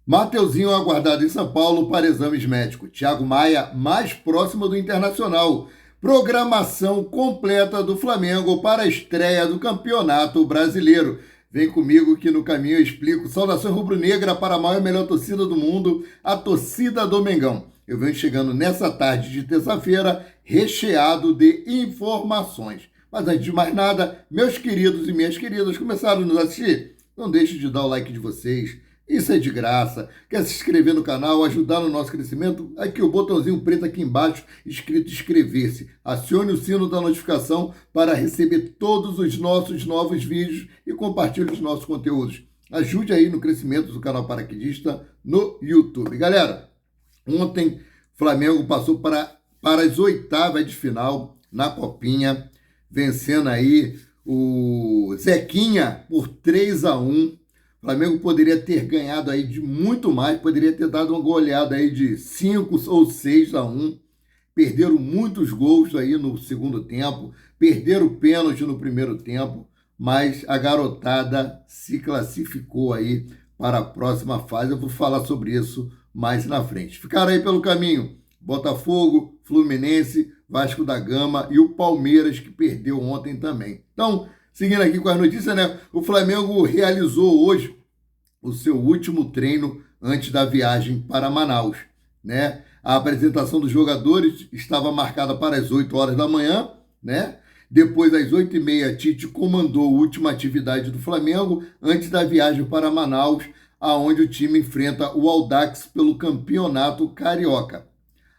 Mateuzinho aguardado em São Paulo para exames médicos. Thiago Maia mais próximo do Internacional. Programação completa do Flamengo para a estreia do Campeonato Brasileiro. Vem comigo que no caminho eu explico. Saudações rubro-negra para a maior e melhor torcida do mundo, a torcida do Mengão. Eu venho chegando nessa tarde de terça-feira recheado de informações. Mas antes de mais nada, meus queridos e minhas queridas começaram a nos assistir? Não deixe de dar o like de vocês. Isso é de graça. Quer se inscrever no canal, ajudar no nosso crescimento? Aqui o botãozinho preto aqui embaixo, escrito inscrever-se. Acione o sino da notificação para receber todos os nossos novos vídeos e compartilhe os nossos conteúdos. Ajude aí no crescimento do canal Paraquedista no YouTube. Galera, ontem o Flamengo passou para as oitavas de final na Copinha, vencendo aí o Zequinha por 3-1. O Flamengo poderia ter ganhado aí de muito mais, poderia ter dado uma goleada aí de 5 ou 6-1. Perderam muitos gols aí no segundo tempo, perderam o pênalti no primeiro tempo, mas a garotada se classificou aí para a próxima fase. Eu vou falar sobre isso mais na frente. Ficaram aí pelo caminho Botafogo, Fluminense, Vasco da Gama e o Palmeiras, que perdeu ontem também. Então, seguindo aqui com as notícias, né? O Flamengo realizou hoje o seu último treino antes da viagem para Manaus, né? A apresentação dos jogadores estava marcada para as 8 horas da manhã, né? Depois, às 8h30, Tite comandou a última atividade do Flamengo antes da viagem para Manaus, aonde o time enfrenta o Audax pelo Campeonato Carioca.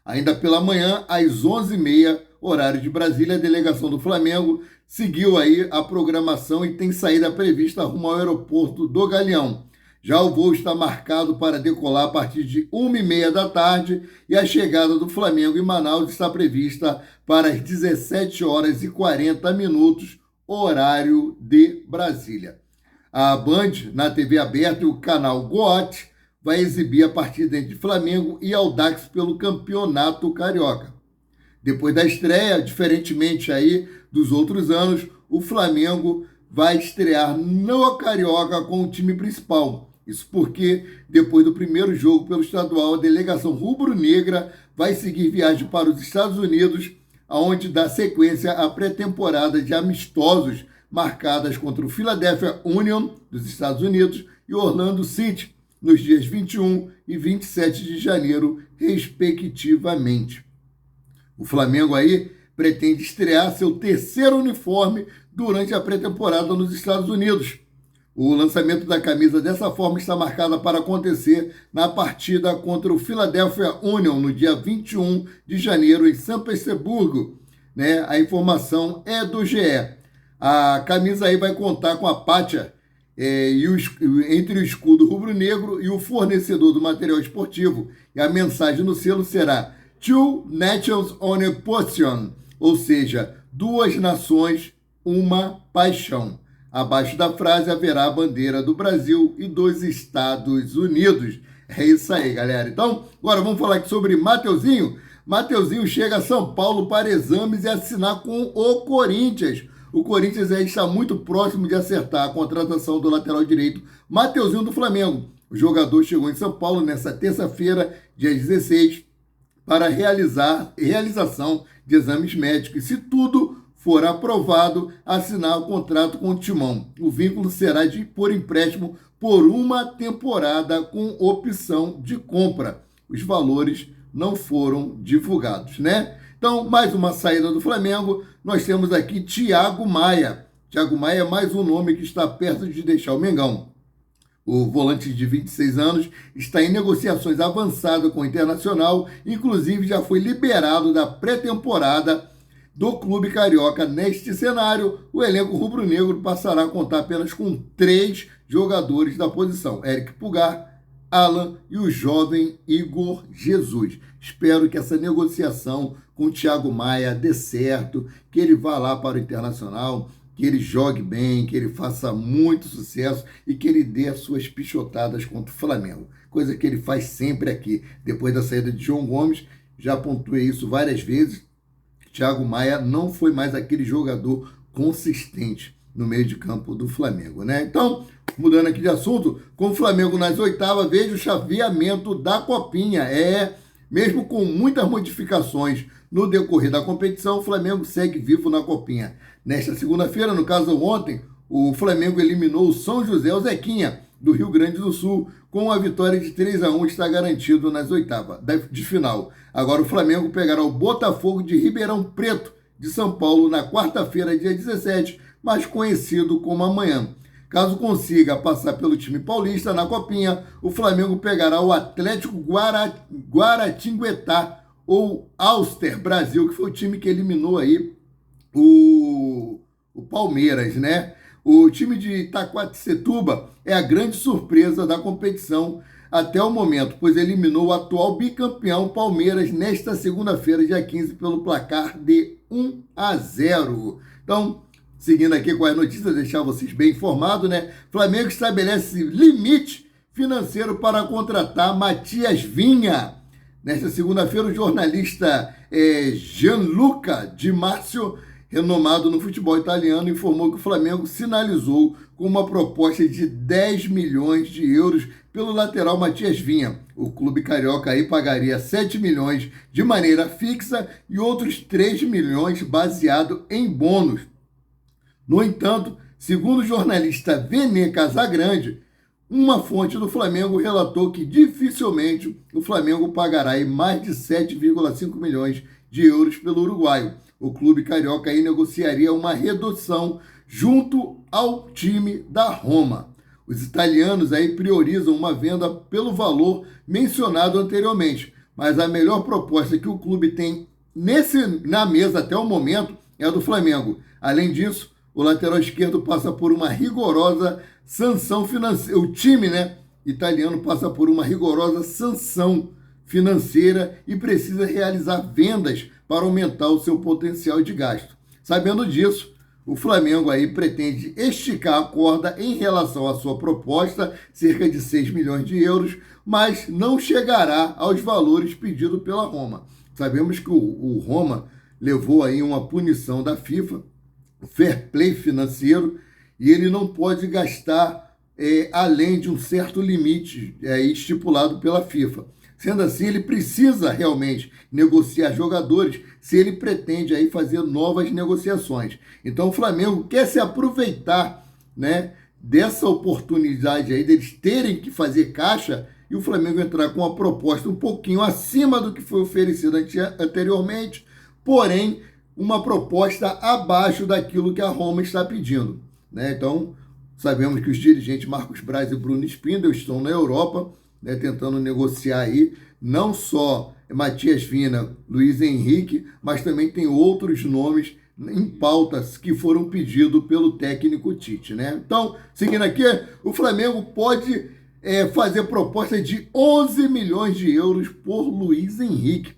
Ainda pela manhã, às 11h30, horário de Brasília, a delegação do Flamengo seguiu aí a programação e tem saída prevista rumo ao aeroporto do Galeão. Já o voo está marcado para decolar a partir de 1h30 da tarde e a chegada do Flamengo em Manaus está prevista para as 17h40, horário de Brasília. A Band, na TV aberta, e o canal GOT vai exibir a partida entre Flamengo e Audax pelo Campeonato Carioca. Depois da estreia, diferentemente aí dos outros anos, o Flamengo vai estrear no Carioca com o time principal. Isso porque, depois do primeiro jogo pelo estadual, a delegação rubro-negra vai seguir viagem para os Estados Unidos, onde dá sequência à pré-temporada de amistosos marcadas contra o Philadelphia Union dos Estados Unidos e Orlando City, nos dias 21 e 27 de janeiro, respectivamente. O Flamengo aí pretende estrear seu terceiro uniforme durante a pré-temporada nos Estados Unidos. O lançamento da camisa dessa forma está marcado para acontecer na partida contra o Philadelphia Union no dia 21 de janeiro em São Petersburgo, né? A informação é do GE. A camisa aí vai contar com a pátia entre o escudo rubro-negro e o fornecedor do material esportivo. E a mensagem no selo será Two Nations on a Position, ou seja, duas nações, uma paixão. Abaixo da frase haverá a bandeira do Brasil e dos Estados Unidos. É isso aí, galera. Então, agora vamos falar aqui sobre Mateuzinho. Mateuzinho chega a São Paulo para exames e assinar com o Corinthians. O Corinthians aí está muito próximo de acertar a contratação do lateral direito Mateuzinho do Flamengo. O jogador chegou em São Paulo nesta terça-feira, dia 16, para realização de exames médicos. E se tudo for aprovado, assinar o contrato com o Timão. O vínculo será por empréstimo por uma temporada com opção de compra. Os valores não foram divulgados, né? Então, mais uma saída do Flamengo. Nós temos aqui Thiago Maia. Thiago Maia é mais um nome que está perto de deixar o Mengão. O volante de 26 anos está em negociações avançadas com o Internacional, inclusive já foi liberado da pré-temporada do clube carioca. Neste cenário, o elenco rubro-negro passará a contar apenas com 3 jogadores da posição: Eric Pulgar, Alan e o jovem Igor Jesus. Espero que essa negociação com o Thiago Maia dê certo, que ele vá lá para o Internacional, que ele jogue bem, que ele faça muito sucesso e que ele dê as suas pichotadas contra o Flamengo. Coisa que ele faz sempre aqui. Depois da saída de João Gomes, já pontuei isso várias vezes. Thiago Maia não foi mais aquele jogador consistente no meio de campo do Flamengo, né? Então, Mudando aqui de assunto, com o Flamengo nas oitavas, veja o chaveamento da Copinha. Mesmo com muitas modificações no decorrer da competição, o Flamengo segue vivo na Copinha. Nesta segunda-feira, no caso ontem, o Flamengo eliminou o São José, o Zequinha, do Rio Grande do Sul, com a vitória de 3-1, está garantido nas oitavas de final. Agora o Flamengo pegará o Botafogo de Ribeirão Preto, de São Paulo, na quarta-feira, dia 17, mais conhecido como amanhã. Caso consiga passar pelo time paulista na Copinha, o Flamengo pegará o Atlético Guaratinguetá, ou Auster Brasil, que foi o time que eliminou aí o Palmeiras, né? O time de Itaquaquecetuba é a grande surpresa da competição até o momento, pois eliminou o atual bicampeão Palmeiras nesta segunda-feira, dia 15, pelo placar de 1-0. Então, seguindo aqui com as notícias, deixar vocês bem informados, né? Flamengo estabelece limite financeiro para contratar Matias Vinha. Nesta segunda-feira, o jornalista Gianluca Di Marzio, renomado no futebol italiano, informou que o Flamengo sinalizou com uma proposta de 10 milhões de euros pelo lateral Matias Vinha. O clube carioca aí pagaria 7 milhões de maneira fixa e outros 3 milhões baseado em bônus. No entanto, segundo o jornalista Vene Casagrande, uma fonte do Flamengo relatou que dificilmente o Flamengo pagará aí mais de 7,5 milhões de euros pelo uruguaio. O clube carioca aí negociaria uma redução junto ao time da Roma. Os italianos aí priorizam uma venda pelo valor mencionado anteriormente, mas a melhor proposta que o clube tem na mesa até o momento é a do Flamengo. Além disso, o lateral esquerdo passa por uma rigorosa sanção financeira. O time, italiano passa por uma rigorosa sanção financeira e precisa realizar vendas para aumentar o seu potencial de gasto. Sabendo disso, o Flamengo aí pretende esticar a corda em relação à sua proposta, cerca de 6 milhões de euros, mas não chegará aos valores pedidos pela Roma. Sabemos que o Roma levou aí uma punição da FIFA, fair play financeiro, e ele não pode gastar além de um certo limite estipulado pela FIFA. Sendo assim, ele precisa realmente negociar jogadores se ele pretende aí fazer novas negociações. Então o Flamengo quer se aproveitar, dessa oportunidade aí deles terem que fazer caixa e o Flamengo entrar com uma proposta um pouquinho acima do que foi oferecido anteriormente, porém uma proposta abaixo daquilo que a Roma está pedindo. Então, sabemos que os dirigentes Marcos Braz e Bruno Spindel estão na Europa, tentando negociar aí, não só Matias Vinha, Luiz Henrique, mas também tem outros nomes em pautas que foram pedidos pelo técnico Tite, Então, seguindo aqui, o Flamengo pode fazer proposta de 11 milhões de euros por Luiz Henrique.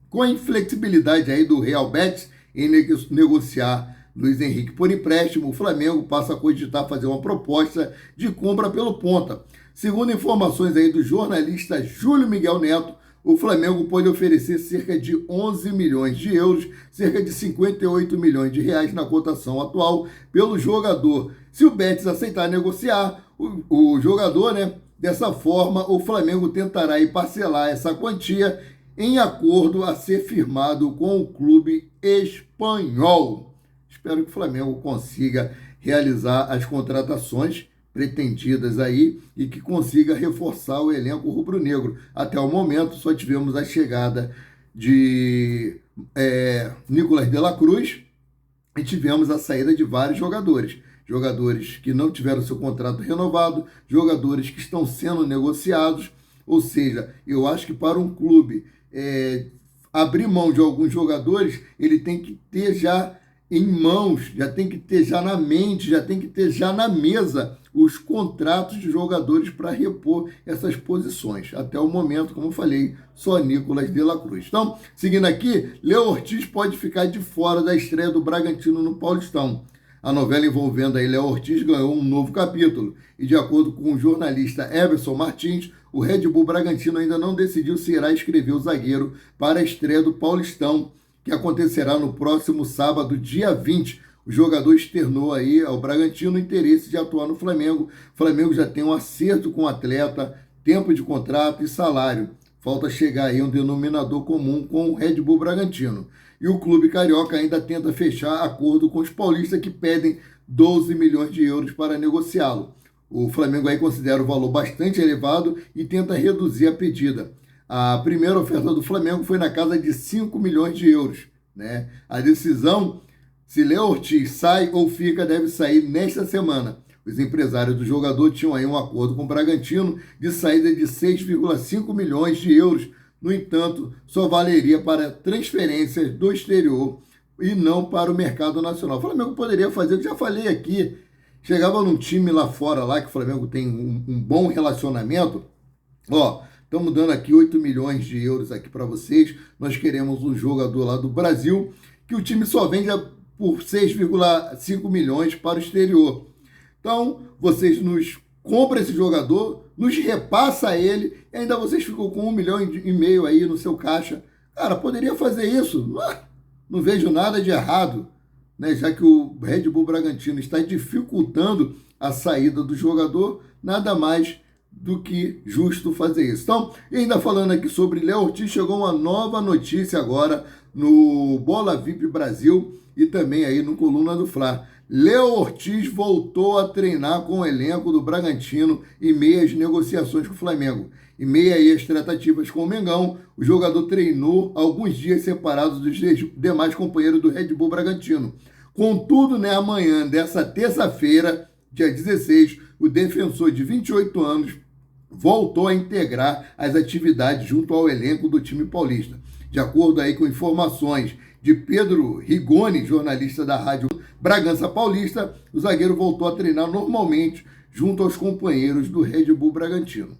Com a inflexibilidade aí do Real Betis em negociar Luiz Henrique por empréstimo, o Flamengo passa a cogitar fazer uma proposta de compra pelo ponta. Segundo informações aí do jornalista Júlio Miguel Neto, o Flamengo pode oferecer cerca de 11 milhões de euros, cerca de 58 milhões de reais na cotação atual pelo jogador. Se o Betis aceitar negociar o jogador, dessa forma o Flamengo tentará aí parcelar essa quantia em acordo a ser firmado com o clube espanhol. Espero que o Flamengo consiga realizar as contratações pretendidas aí e que consiga reforçar o elenco rubro-negro. Até o momento só tivemos a chegada de Nicolás de la Cruz e tivemos a saída de vários jogadores. Jogadores que não tiveram seu contrato renovado, jogadores que estão sendo negociados. Ou seja, eu acho que para um clube abrir mão de alguns jogadores, ele tem que ter já em mãos, já tem que ter já na mente, já tem que ter já na mesa os contratos de jogadores para repor essas posições. Até o momento, como eu falei, só Nicolás de la Cruz. Então, seguindo aqui, Léo Ortiz pode ficar de fora da estreia do Bragantino no Paulistão. A novela envolvendo aí Léo Ortiz ganhou um novo capítulo. E de acordo com o jornalista Everson Martins, o Red Bull Bragantino ainda não decidiu se irá inscrever o zagueiro para a estreia do Paulistão, que acontecerá no próximo sábado, dia 20. o jogador externou aí ao Bragantino o interesse de atuar no Flamengo. O Flamengo já tem um acerto com o atleta, tempo de contrato e salário. Falta chegar aí um denominador comum com o Red Bull Bragantino. E o clube carioca ainda tenta fechar acordo com os paulistas que pedem 12 milhões de euros para negociá-lo. O Flamengo aí considera o valor bastante elevado e tenta reduzir a pedida. A primeira oferta do Flamengo foi na casa de 5 milhões de euros, né? A decisão se Léo Ortiz sai ou fica deve sair nesta semana. Os empresários do jogador tinham aí um acordo com o Bragantino de saída de 6,5 milhões de euros. No entanto, só valeria para transferências do exterior e não para o mercado nacional. O Flamengo poderia fazer, eu já falei aqui, chegava num time lá fora, lá que o Flamengo tem um bom relacionamento, ó, estamos dando aqui 8 milhões de euros aqui para vocês, nós queremos um jogador lá do Brasil, que o time só vende por 6,5 milhões para o exterior. Então, vocês nos compram esse jogador, nos repassa ele, e ainda vocês ficam com 1,5 milhão aí no seu caixa. Cara, poderia fazer isso, não vejo nada de errado, né? Já que o Red Bull Bragantino está dificultando a saída do jogador, nada mais do que justo fazer isso. Então, ainda falando aqui sobre Léo Ortiz, chegou uma nova notícia agora no Bola VIP Brasil e também aí no Coluna do Fla. Léo Ortiz voltou a treinar com o elenco do Bragantino em meio às negociações com o Flamengo. Em meio aí às tratativas com o Mengão, o jogador treinou alguns dias separados dos demais companheiros do Red Bull Bragantino. Contudo, amanhã dessa terça-feira, dia 16, o defensor de 28 anos voltou a integrar as atividades junto ao elenco do time paulista. De acordo aí com informações de Pedro Rigoni, jornalista da Rádio Bragança Paulista, o zagueiro voltou a treinar normalmente junto aos companheiros do Red Bull Bragantino.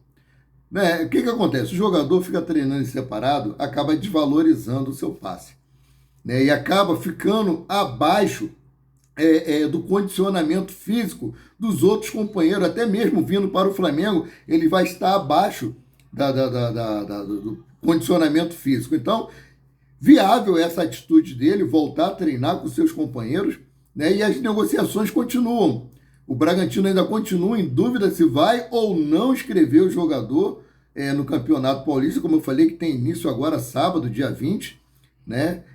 O que acontece? O jogador fica treinando separado, acaba desvalorizando o seu passe, e acaba ficando abaixo do condicionamento físico dos outros companheiros, até mesmo vindo para o Flamengo, ele vai estar abaixo do condicionamento físico. Então, viável essa atitude dele, voltar a treinar com seus companheiros, e as negociações continuam. O Bragantino ainda continua em dúvida se vai ou não inscrever o jogador no Campeonato Paulista, como eu falei, que tem início agora sábado, dia 20,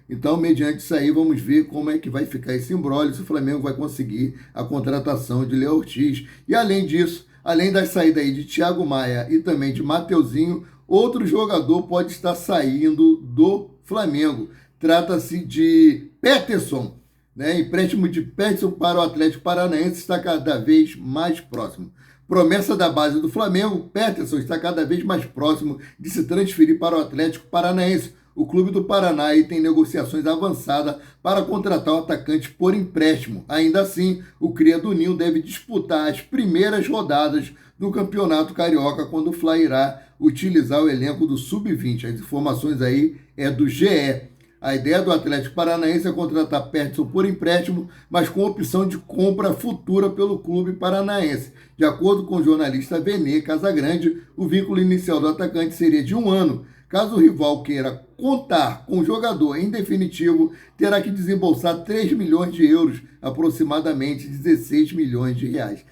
Então, mediante isso aí, vamos ver como é que vai ficar esse imbróglio, se o Flamengo vai conseguir a contratação de Léo Ortiz. E além disso, além da saída aí de Thiago Maia e também de Mateuzinho, outro jogador pode estar saindo do Flamengo. Trata-se de Peterson, empréstimo de Peterson para o Atlético Paranaense está cada vez mais próximo. Promessa da base do Flamengo, Peterson está cada vez mais próximo de se transferir para o Atlético Paranaense. O clube do Paraná aí tem negociações avançadas para contratar o atacante por empréstimo. Ainda assim, o cria do Ninho deve disputar as primeiras rodadas do Campeonato Carioca, quando o Fla irá utilizar o elenco do Sub-20. As informações aí é do GE. A ideia do Atlético Paranaense é contratar Peterson por empréstimo, mas com opção de compra futura pelo clube paranaense. De acordo com o jornalista Vene Casagrande, o vínculo inicial do atacante seria de 1 ano. Caso o rival queira contar com o jogador em definitivo, terá que desembolsar 3 milhões de euros, aproximadamente 16 milhões de reais.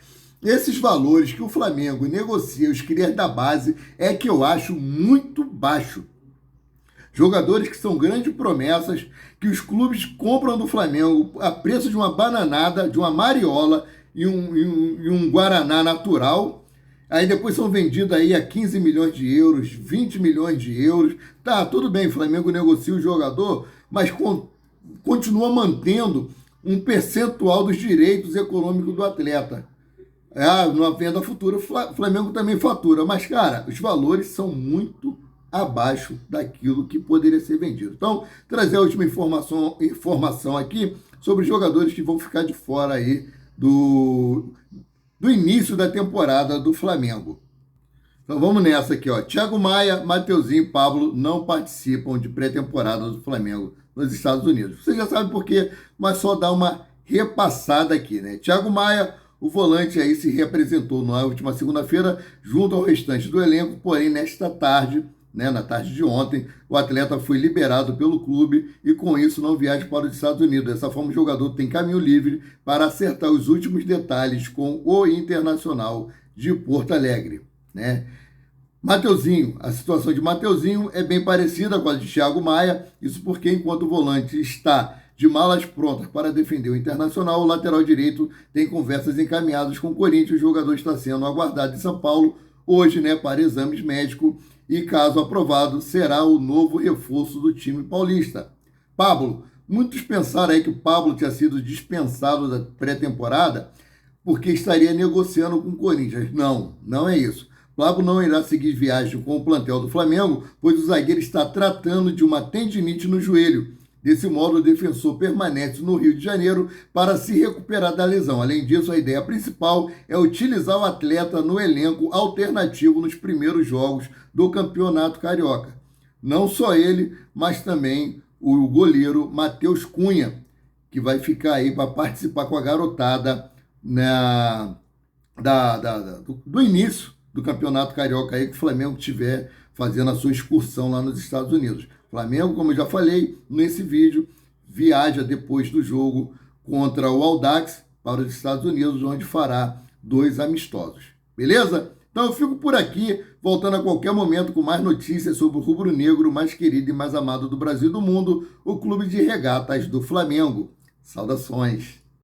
Esses valores que o Flamengo negocia os crias da base é que eu acho muito baixo. Jogadores que são grandes promessas, que os clubes compram do Flamengo a preço de uma bananada, de uma mariola e um guaraná natural. Aí depois são vendidos aí a 15 milhões de euros, 20 milhões de euros. Tá, tudo bem, o Flamengo negocia o jogador, mas continua mantendo um percentual dos direitos econômicos do atleta. Na venda futura, o Flamengo também fatura. Mas, cara, os valores são muito abaixo daquilo que poderia ser vendido. Então, trazer a última informação aqui sobre jogadores que vão ficar de fora aí do início da temporada do Flamengo. Então vamos nessa aqui, ó. Thiago Maia, Mateuzinho e Pablo não participam de pré-temporada do Flamengo nos Estados Unidos. Você já sabe por quê, mas só dá uma repassada aqui, Thiago Maia, o volante aí se representou na última segunda-feira junto ao restante do elenco, porém nesta tarde, né, na tarde de ontem, o atleta foi liberado pelo clube e com isso não viaja para os Estados Unidos. Dessa forma, o jogador tem caminho livre para acertar os últimos detalhes com o Internacional de Porto Alegre, né? Mateuzinho, a situação de Mateuzinho é bem parecida com a de Thiago Maia, isso porque enquanto o volante está de malas prontas para defender o Internacional, o lateral direito tem conversas encaminhadas com o Corinthians, o jogador está sendo aguardado em São Paulo hoje, né, para exames médicos e, caso aprovado, será o novo reforço do time paulista. Pablo, muitos pensaram aí que o Pablo tinha sido dispensado da pré-temporada porque estaria negociando com o Corinthians. Não, não é isso. Pablo não irá seguir viagem com o plantel do Flamengo, pois o zagueiro está tratando de uma tendinite no joelho. Desse modo, o defensor permanece no Rio de Janeiro para se recuperar da lesão. Além disso, a ideia principal é utilizar o atleta no elenco alternativo nos primeiros jogos do Campeonato Carioca. Não só ele, mas também o goleiro Matheus Cunha, que vai ficar aí para participar com a garotada do início do Campeonato Carioca aí que o Flamengo estiver fazendo a sua excursão lá nos Estados Unidos. Flamengo, como eu já falei nesse vídeo, viaja depois do jogo contra o Audax para os Estados Unidos, onde fará 2 amistosos. Beleza? Então eu fico por aqui, voltando a qualquer momento com mais notícias sobre o rubro-negro mais querido e mais amado do Brasil e do mundo, o Clube de Regatas do Flamengo. Saudações!